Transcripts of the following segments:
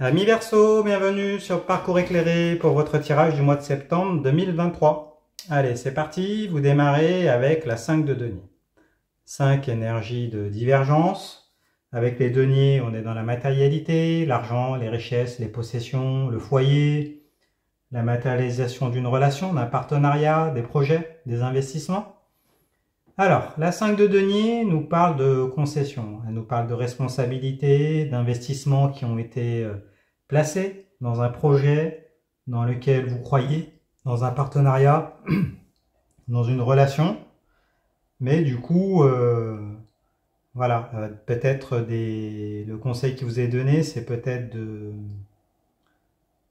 Amis Verseau, bienvenue sur Parcours éclairé pour votre tirage du mois de septembre 2023. Allez, c'est parti, vous démarrez avec la 5 de denier. 5 énergies de divergence. Avec les deniers, on est dans la matérialité, l'argent, les richesses, les possessions, le foyer, la matérialisation d'une relation, d'un partenariat, des projets, des investissements. Alors, la 5 de denier nous parle de concession, elle nous parle de responsabilité, d'investissements qui ont été placés dans un projet dans lequel vous croyez, dans un partenariat, dans une relation. Mais du coup, voilà, peut-être le conseil qui vous est donné, c'est peut-être de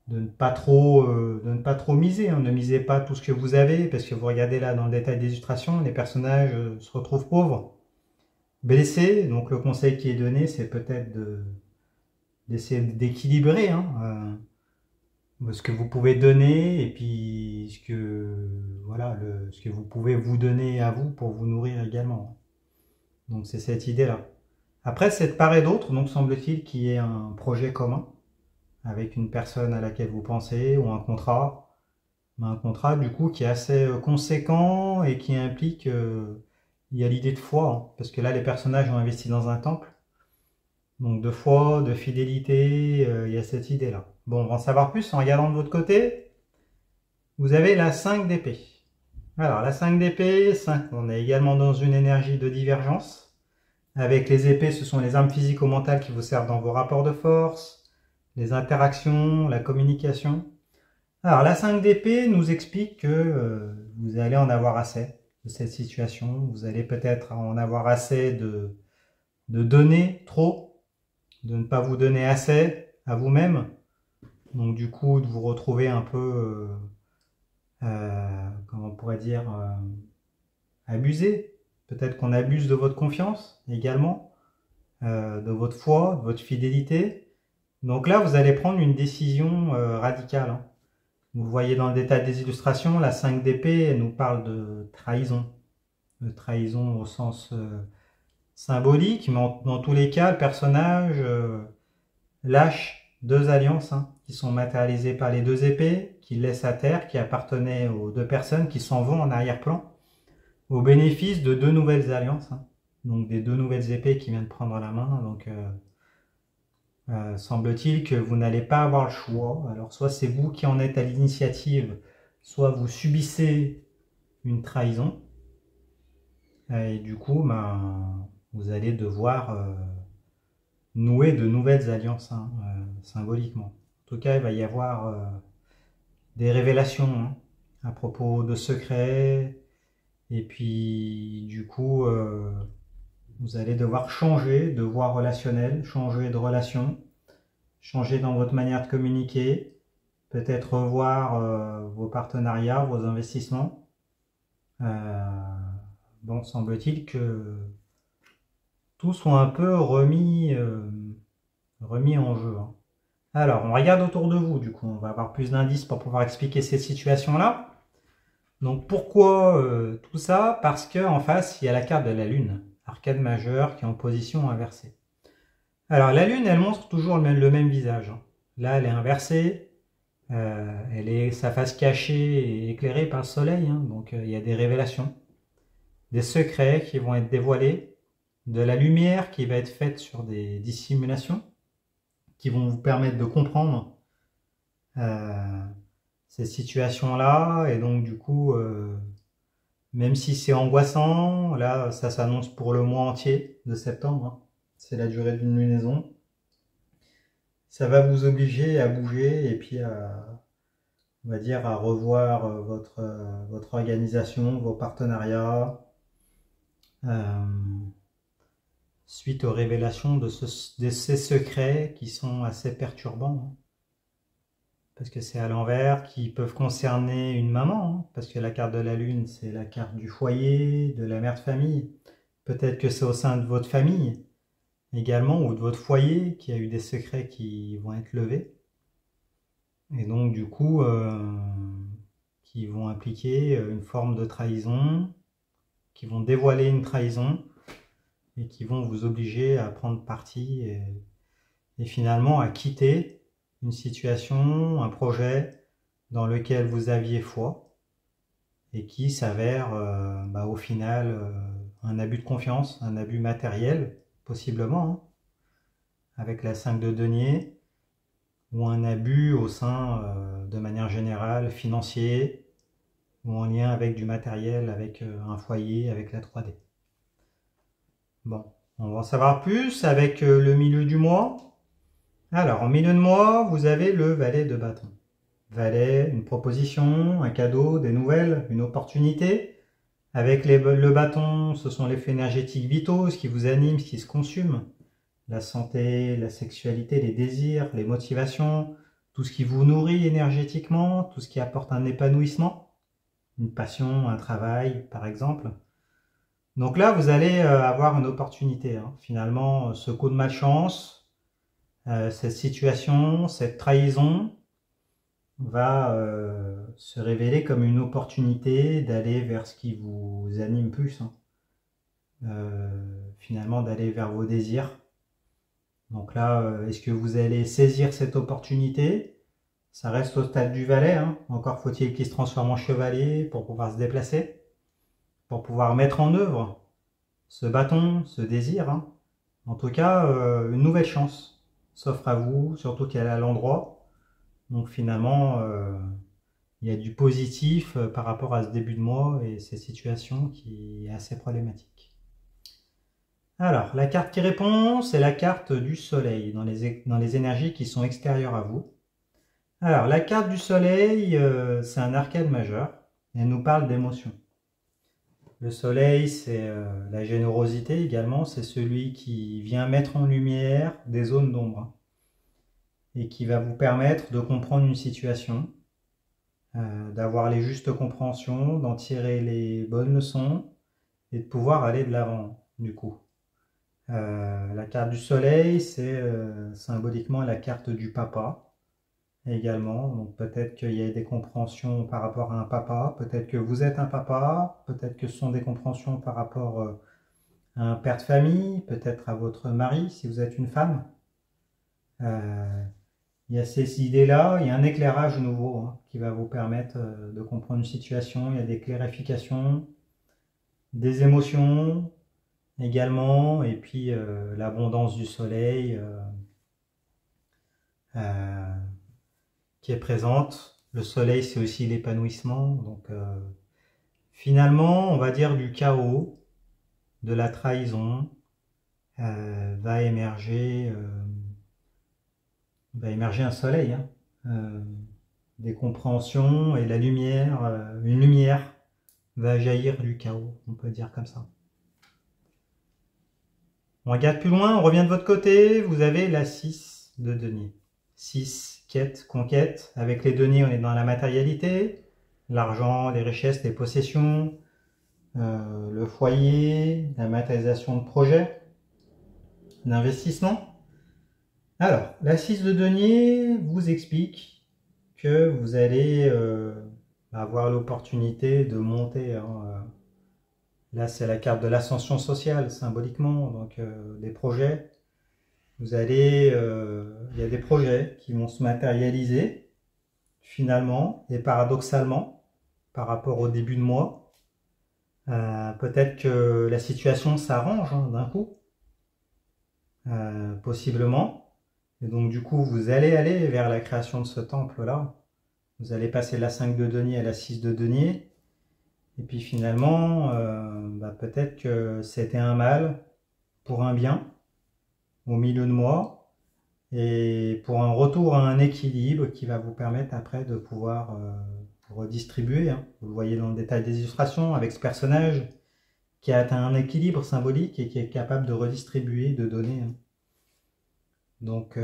ne pas trop miser, hein. Ne misez pas tout ce que vous avez, parce que vous regardez là dans le détail des illustrations, les personnages se retrouvent pauvres, blessés. Donc le conseil qui est donné, c'est peut-être d'essayer d'équilibrer, hein, ce que vous pouvez donner et puis ce que vous pouvez vous donner à vous pour vous nourrir également. Donc c'est cette idée-là. Après, c'est de part et d'autre, donc semble-t-il qu'il y ait un projet commun avec une personne à laquelle vous pensez, ou un contrat du coup qui est assez conséquent et qui implique, il y a l'idée de foi, hein, parce que là les personnages ont investi dans un temple, donc de foi, de fidélité, il y a cette idée là. Bon, on va en savoir plus en regardant de votre côté. Vous avez la 5 d'épée. Alors la 5 d'épée, on est également dans une énergie de divergence. Avec les épées, ce sont les armes physico-mentales qui vous servent dans vos rapports de force, les interactions, la communication. Alors la 5 d'épée nous explique que vous allez en avoir assez de cette situation. Vous allez peut-être en avoir assez de donner trop, de ne pas vous donner assez à vous-même. Donc du coup, de vous retrouver un peu, comment on pourrait dire, abusé. Peut-être qu'on abuse de votre confiance également, de votre foi, de votre fidélité. Donc là, vous allez prendre une décision radicale, hein. Vous voyez dans le détail des illustrations, la 5 d'épée, elle nous parle de trahison. De trahison au sens symbolique, mais dans tous les cas, le personnage lâche deux alliances, hein, qui sont matérialisées par les deux épées, qu'il laisse à terre, qui appartenaient aux deux personnes, qui s'en vont en arrière-plan, au bénéfice de deux nouvelles alliances, hein. Donc des deux nouvelles épées qui viennent prendre la main. Donc semble-t-il que vous n'allez pas avoir le choix. Alors soit c'est vous qui en êtes à l'initiative, soit vous subissez une trahison. Et du coup, vous allez devoir nouer de nouvelles alliances, hein, symboliquement. En tout cas, il va y avoir des révélations, hein, à propos de secrets. Et puis, du coup, vous allez devoir changer de voie relationnelle, changer de relation, changer dans votre manière de communiquer, peut-être revoir vos partenariats, vos investissements. Bon, semble-t-il que tout soit un peu remis en jeu, hein. Alors, on regarde autour de vous, du coup, on va avoir plus d'indices pour pouvoir expliquer cette situation-là. Donc, pourquoi tout ça? Parce qu'en face, il y a la carte de la Lune, arcade majeure, qui est en position inversée. Alors, la Lune, elle montre toujours le même visage, hein. Là, elle est inversée, sa face cachée et éclairée par le soleil, hein. Donc il y a des révélations, des secrets qui vont être dévoilés, de la lumière qui va être faite sur des dissimulations, qui vont vous permettre de comprendre ces situations-là. Et donc du coup, même si c'est angoissant, là ça s'annonce pour le mois entier de septembre, hein. C'est la durée d'une lunaison. Ça va vous obliger à bouger et puis on va dire à revoir votre organisation, vos partenariats, suite aux révélations de ces secrets qui sont assez perturbants, hein. Parce que c'est à l'envers, qui peuvent concerner une maman, hein, parce que la carte de la Lune, c'est la carte du foyer, de la mère de famille. Peut-être que c'est au sein de votre famille également, ou de votre foyer, qu'il y a eu des secrets qui vont être levés. Et donc du coup, qui vont impliquer une forme de trahison, qui vont dévoiler une trahison, et qui vont vous obliger à prendre parti et finalement à quitter une situation, un projet dans lequel vous aviez foi et qui s'avère au final un abus de confiance, un abus matériel, possiblement, hein, avec la 5 de denier, ou un abus au sein, de manière générale, financier, ou en lien avec du matériel, avec un foyer, avec la 3D. Bon, on va en savoir plus avec le milieu du mois. Alors, en milieu de mois, vous avez le valet de bâton. Valet, une proposition, un cadeau, des nouvelles, une opportunité. Avec le bâton, ce sont les faits énergétiques vitaux, ce qui vous anime, ce qui se consume. La santé, la sexualité, les désirs, les motivations, tout ce qui vous nourrit énergétiquement, tout ce qui apporte un épanouissement, une passion, un travail, par exemple. Donc là, vous allez avoir une opportunité. Hein. Finalement, ce coup de malchance, cette situation, cette trahison va se révéler comme une opportunité d'aller vers ce qui vous anime plus. Hein. Finalement, d'aller vers vos désirs. Donc là, est-ce que vous allez saisir cette opportunité? Ça reste au stade du valet. Hein. Encore faut-il qu'il se transforme en chevalier pour pouvoir se déplacer, pour pouvoir mettre en œuvre ce bâton, ce désir. Hein. En tout cas, une nouvelle chance s'offre à vous, surtout qu'elle est à l'endroit. Donc finalement, il y a du positif par rapport à ce début de mois et cette situation qui est assez problématique. Alors, la carte qui répond, c'est la carte du soleil dans les énergies qui sont extérieures à vous. Alors, la carte du soleil, c'est un arcane majeur. Elle nous parle d'émotions. Le soleil, c'est la générosité également. C'est celui qui vient mettre en lumière des zones d'ombre et qui va vous permettre de comprendre une situation, d'avoir les justes compréhensions, d'en tirer les bonnes leçons et de pouvoir aller de l'avant, du coup. La carte du soleil, c'est symboliquement la carte du papa également. Donc peut-être qu'il y a des compréhensions par rapport à un papa, peut-être que vous êtes un papa, peut-être que ce sont des compréhensions par rapport à un père de famille, peut-être à votre mari si vous êtes une femme. Il y a ces idées-là, il y a un éclairage nouveau hein, qui va vous permettre de comprendre une situation, il y a des clarifications, des émotions, également, et puis l'abondance du soleil qui est présente. Le soleil, c'est aussi l'épanouissement. Donc, finalement, on va dire du chaos, de la trahison, va émerger un soleil, hein, des compréhensions et la lumière, une lumière va jaillir du chaos, on peut dire comme ça. On regarde plus loin, on revient de votre côté, vous avez la 6 de denier. 6, quête, conquête. Avec les deniers, on est dans la matérialité, l'argent, les richesses, les possessions, le foyer, la matérialisation de projets, d'investissement. Alors, la 6 de denier vous explique que vous allez avoir l'opportunité de monter. Hein, là, c'est la carte de l'ascension sociale, symboliquement, donc des projets. Vous allez, il y a des projets qui vont se matérialiser, finalement, et paradoxalement, par rapport au début de mois. Peut-être que la situation s'arrange hein, d'un coup, possiblement. Et donc, du coup, vous allez aller vers la création de ce temple-là. Vous allez passer de la 5 de denier à la 6 de denier. Et puis finalement, peut-être que c'était un mal pour un bien au milieu de mois et pour un retour à un équilibre qui va vous permettre après de pouvoir redistribuer. Hein. Vous le voyez dans le détail des illustrations avec ce personnage qui a atteint un équilibre symbolique et qui est capable de redistribuer, de donner. Hein. Donc,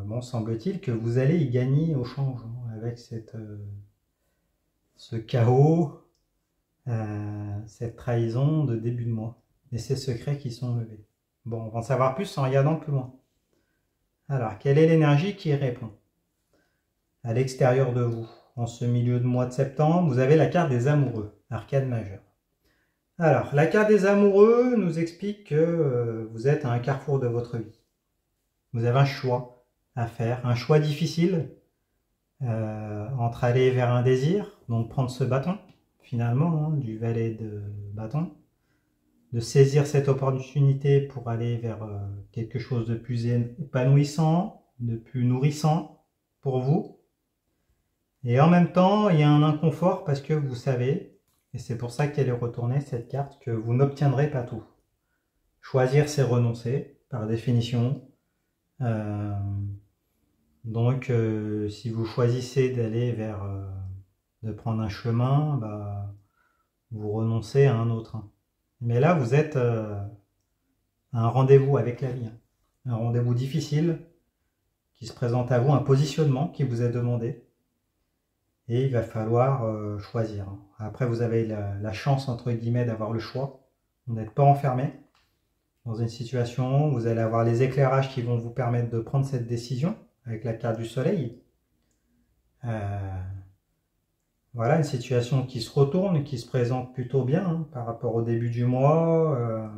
bon, semble-t-il que vous allez y gagner au change hein, avec ce chaos, cette trahison de début de mois et ces secrets qui sont levés. Bon, on va en savoir plus en regardant plus loin. Alors, quelle est l'énergie qui répond à l'extérieur de vous? En ce milieu de mois de septembre, vous avez la carte des amoureux, arcane majeur. Alors, la carte des amoureux nous explique que vous êtes à un carrefour de votre vie. Vous avez un choix à faire, un choix difficile entre aller vers un désir, donc prendre ce bâton, finalement, hein, du valet de bâton, de saisir cette opportunité pour aller vers quelque chose de plus épanouissant, de plus nourrissant pour vous. Et en même temps, il y a un inconfort parce que vous savez, et c'est pour ça qu'elle est retournée cette carte, que vous n'obtiendrez pas tout. Choisir, c'est renoncer, par définition. Donc, si vous choisissez d'aller vers, de prendre un chemin, bah, vous renoncez à un autre. Mais là, vous êtes à un rendez-vous avec la vie, un rendez-vous difficile qui se présente à vous, un positionnement qui vous est demandé. Et il va falloir choisir. Après, vous avez la chance, entre guillemets, d'avoir le choix. Vous n'êtes pas enfermé dans une situation. Vous allez avoir les éclairages qui vont vous permettre de prendre cette décision avec la carte du soleil. Voilà, une situation qui se retourne, qui se présente plutôt bien hein, par rapport au début du mois.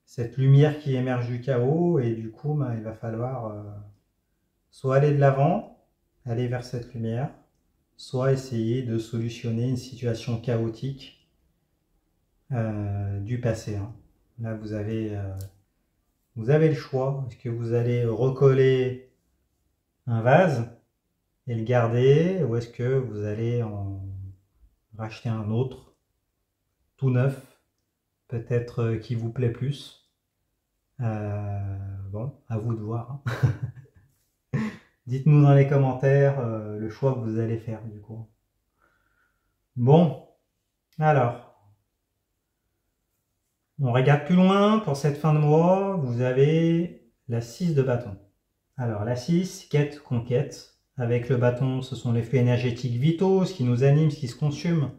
Cette lumière qui émerge du chaos et du coup, il va falloir soit aller de l'avant, aller vers cette lumière, soit essayer de solutionner une situation chaotique du passé. Hein. Là, vous avez le choix. Est-ce que vous allez recoller un vase et le garder, ou est-ce que vous allez en racheter un autre, tout neuf, peut-être qui vous plaît plus. Bon, à vous de voir. Hein. Dites-nous dans les commentaires le choix que vous allez faire du coup. Bon, alors, on regarde plus loin pour cette fin de mois. Vous avez la 6 de bâton. Alors, la 6, quête, conquête. Avec le bâton, ce sont les flux énergétiques vitaux, ce qui nous anime, ce qui se consume.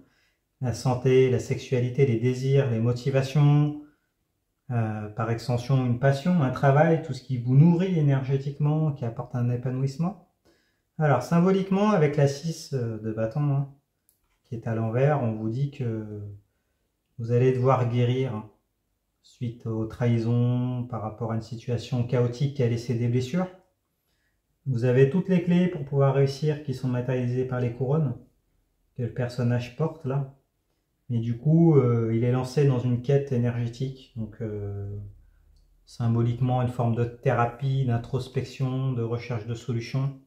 La santé, la sexualité, les désirs, les motivations. Par extension, une passion, un travail, tout ce qui vous nourrit énergétiquement, qui apporte un épanouissement. Alors, symboliquement, avec la 6 de bâton, hein, qui est à l'envers, on vous dit que vous allez devoir guérir suite aux trahisons par rapport à une situation chaotique qui a laissé des blessures. Vous avez toutes les clés pour pouvoir réussir qui sont matérialisées par les couronnes que le personnage porte là. Et du coup, il est lancé dans une quête énergétique, donc symboliquement une forme de thérapie, d'introspection, de recherche de solutions.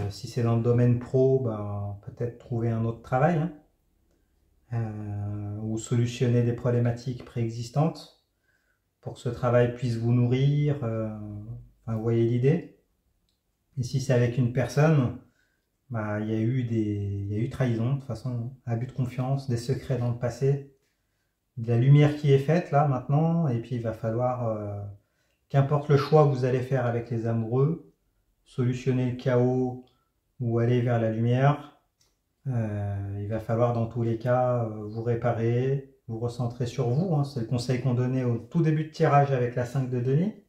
Si c'est dans le domaine pro, peut-être trouver un autre travail, hein, ou solutionner des problématiques préexistantes pour que ce travail puisse vous nourrir. Enfin, vous voyez l'idée. Et si c'est avec une personne, il y a eu trahison, de toute façon, abus de confiance, des secrets dans le passé, de la lumière qui est faite là maintenant, et puis il va falloir, qu'importe le choix que vous allez faire avec les amoureux, solutionner le chaos ou aller vers la lumière, il va falloir dans tous les cas vous réparer, vous recentrer sur vous, hein. C'est le conseil qu'on donnait au tout début de tirage avec la 5 de denier,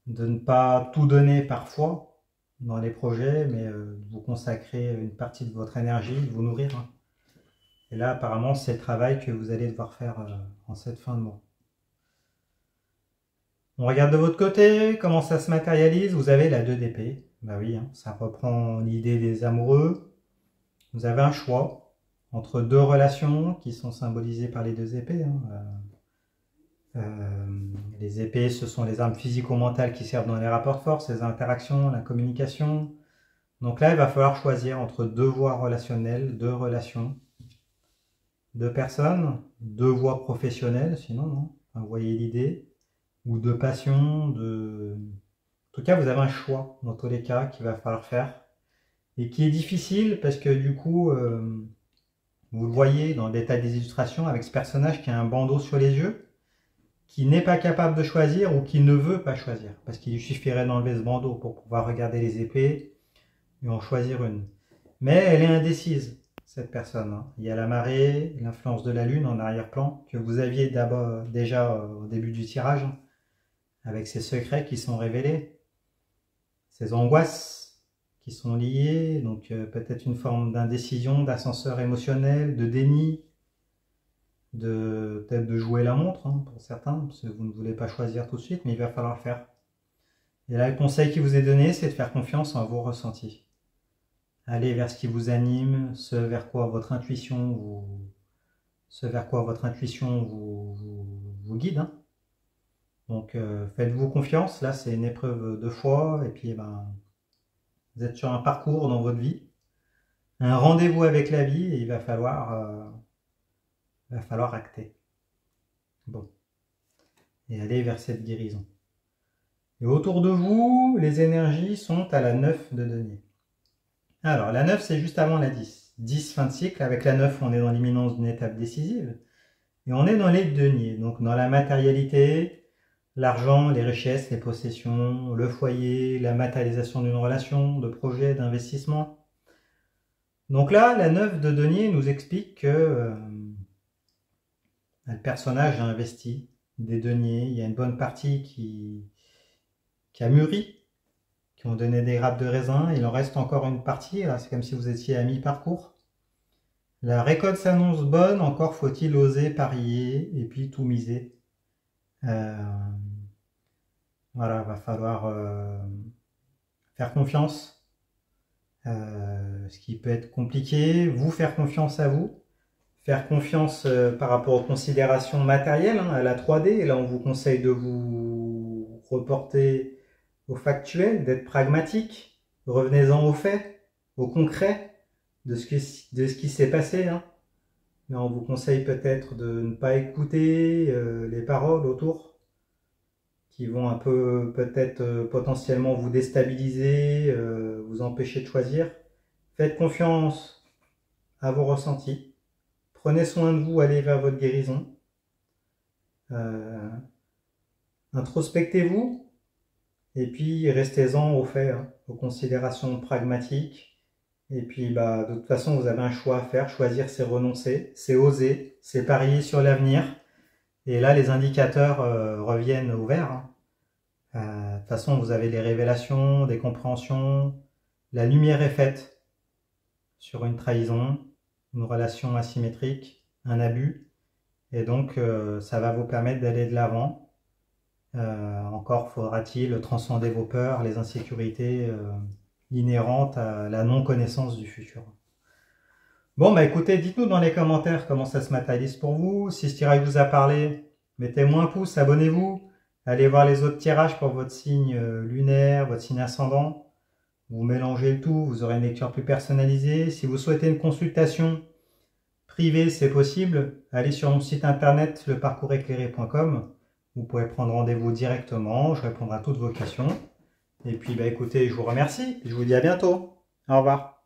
de ne pas tout donner parfois dans les projets, mais de vous consacrer une partie de votre énergie, de vous nourrir. Hein. Et là, apparemment, c'est le travail que vous allez devoir faire en cette fin de mois. On regarde de votre côté, comment ça se matérialise. Vous avez la 2 d'épée. Bah oui, hein, ça reprend l'idée des amoureux. Vous avez un choix entre deux relations qui sont symbolisées par les 2 épées. Hein. Les épées, ce sont les armes physico-mentales qui servent dans les rapports de force, les interactions, la communication. Donc là, il va falloir choisir entre 2 voies relationnelles, 2 relations, 2 personnes, 2 voies professionnelles, sinon, non. Enfin, vous voyez l'idée, ou 2 passions, En tout cas, vous avez un choix, dans tous les cas, qu'il va falloir faire, et qui est difficile, parce que du coup, vous le voyez dans le détail des illustrations, avec ce personnage qui a un bandeau sur les yeux, qui n'est pas capable de choisir ou qui ne veut pas choisir. Parce qu'il lui suffirait d'enlever ce bandeau pour pouvoir regarder les épées et en choisir une. Mais elle est indécise, cette personne. Hein. Il y a la marée, l'influence de la lune en arrière-plan, que vous aviez d'abord déjà au début du tirage, hein, avec ces secrets qui sont révélés, ces angoisses qui sont liées, donc peut-être une forme d'indécision, d'ascenseur émotionnel, de déni, peut-être de jouer la montre hein, pour certains, parce que vous ne voulez pas choisir tout de suite, mais il va falloir le faire. Et là, le conseil qui vous est donné, c'est de faire confiance en vos ressentis. Allez vers ce qui vous anime, ce vers quoi votre intuition vous guide, hein. Donc faites-vous confiance, là c'est une épreuve de foi, et puis vous êtes sur un parcours dans votre vie, un rendez-vous avec la vie, et il va falloir acter. Bon, et aller vers cette guérison. Et autour de vous, les énergies sont à la 9 de denier. Alors la 9 c'est juste avant la 10. 10 fin de cycle, avec la 9 on est dans l'imminence d'une étape décisive, et on est dans les deniers, donc dans la matérialité, l'argent, les richesses, les possessions, le foyer, la matérialisation d'une relation, de projet, d'investissement. Donc là, la 9 de denier nous explique que le personnage a investi des deniers. Il y a une bonne partie qui a mûri, qui ont donné des grappes de raisin. Il en reste encore une partie. C'est comme si vous étiez à mi-parcours. La récolte s'annonce bonne, encore faut-il oser parier et puis tout miser. Voilà, va falloir faire confiance, ce qui peut être compliqué, vous faire confiance à vous, faire confiance par rapport aux considérations matérielles, hein, à la 3D, et là on vous conseille de vous reporter au factuel, d'être pragmatique, revenez-en aux faits, au concret, de ce qui s'est passé, hein. Mais on vous conseille peut-être de ne pas écouter les paroles autour, qui vont un peu peut-être potentiellement vous déstabiliser, vous empêcher de choisir. Faites confiance à vos ressentis. Prenez soin de vous, allez vers votre guérison. Introspectez-vous et puis restez-en aux faits, hein, aux considérations pragmatiques. Et puis de toute façon, vous avez un choix à faire. Choisir, c'est renoncer, c'est oser, c'est parier sur l'avenir. Et là, les indicateurs reviennent au vert, hein. De toute façon, vous avez des révélations, des compréhensions. La lumière est faite sur une trahison, une relation asymétrique, un abus. Et donc, ça va vous permettre d'aller de l'avant. Encore faudra-t-il transcender vos peurs, les insécurités inhérentes à la non-connaissance du futur. Bon, écoutez, dites-nous dans les commentaires comment ça se matérialise pour vous. Si ce tirage vous a parlé, mettez-moi un pouce, abonnez-vous. Allez voir les autres tirages pour votre signe lunaire, votre signe ascendant. Vous mélangez le tout, vous aurez une lecture plus personnalisée. Si vous souhaitez une consultation privée, c'est possible. Allez sur mon site internet leparcourséclairé.com. Vous pouvez prendre rendez-vous directement, je répondrai à toutes vos questions. Et puis écoutez, je vous remercie. Je vous dis à bientôt. Au revoir.